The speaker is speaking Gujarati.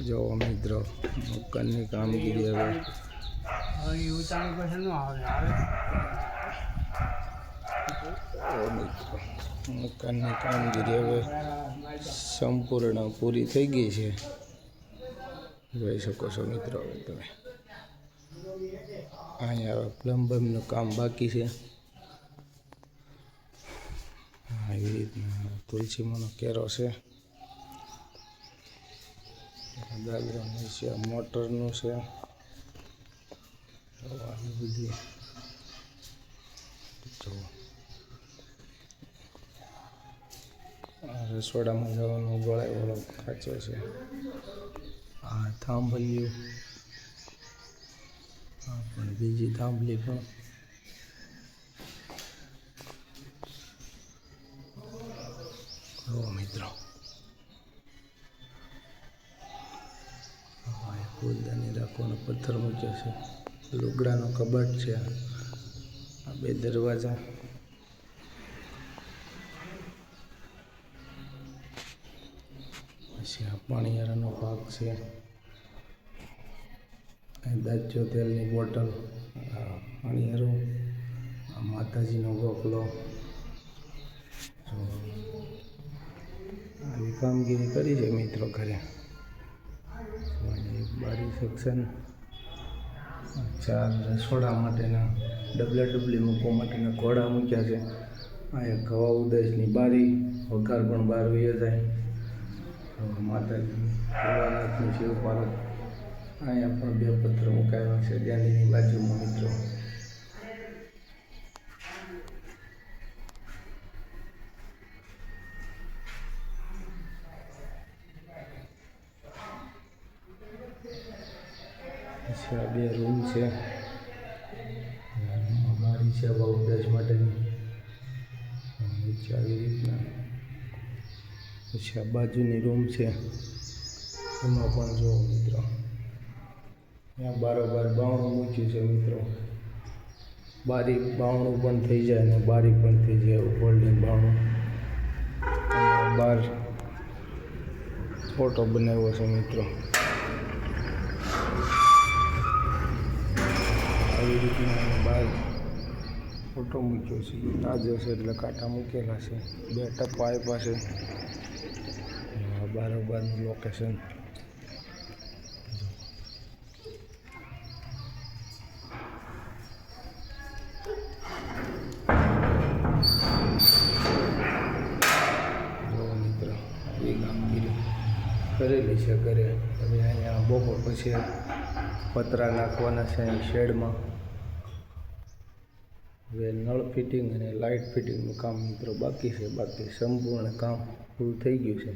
જો મિત્રો મકાનની કામગીરી હવે મકાનની કામગીરી હવે સંપૂર્ણ પૂરી થઈ ગઈ છે. જોઈ શકો છો મિત્રો. હવે તમે અહીંયા પ્લમ્બરનું કામ બાકી છે. આવી રીતના તુલસીમાંનો કેરો છે, દાદરાનું છે, મોટરનું છે, આવી બધી રસોડામાં જવાનું ગળાવાળો ખાંચો છે. આ થાંભલીઓ, આ પણ બીજી થાંભલી પણ મિત્રો. ફૂલદાની રાખવાનો પથ્થર મૂક્યો છે, લુગડાનો કબાટ છે, આ બે દરવાજા, પછી આ પાણીયારાનો ભાગ છે, દાજો તેલની બોટલ, પાણીયારો, આ માતાજીનો ગોખલો. આવી કામગીરી કરી છે મિત્રો ઘરે. બારી સેક્શન, 4 રસોડા માટેના ડબલી મૂકવા માટેના ઘોડા મૂક્યા છે. અહીંયા ગવા ઉદયની બારી, વઘાર પણ બહાર વહી જાય. માતાજી ભોળાનાથની શિવ પાર્વત, અહીંયા પણ 2 પથ્થર મુકાયેલા છે દાંડીની બાજુમાં મિત્રો. પછી આ 2 રૂમ છે, બારી છે ઉદ્દેશ માટેની, નીચે આવી રીતના. પછી આ બાજુની રૂમ છે, એમાં પણ જો મિત્રો ત્યાં બારોબાર બાવણું મૂક્યું છે મિત્રો. બાવણું પણ થઈ જાય અને બારી પણ થઈ જાય એવું ફોલ્ડિંગ બાવણું. બહાર ફોટો બનાવ્યો છે મિત્રો. આવી રીતના બહાર ફોટો મૂક્યો છે. તાજો છે એટલે કાંટા મૂકેલા છે. 2 ટપ્પા આપ્યા છે. બારોબારનું લોકેશન. જો મિત્રો આવી કામગીરી કરેલી છે ઘરે. હવે અહીંયા બપોર પછી પતરા નાખવાના છે શેડમાં. હવે નળ ફિટિંગ અને લાઇટ ફિટિંગનું કામ મિત્રો બાકી છે. બાકી સંપૂર્ણ કામ પૂરું થઈ ગયું છે.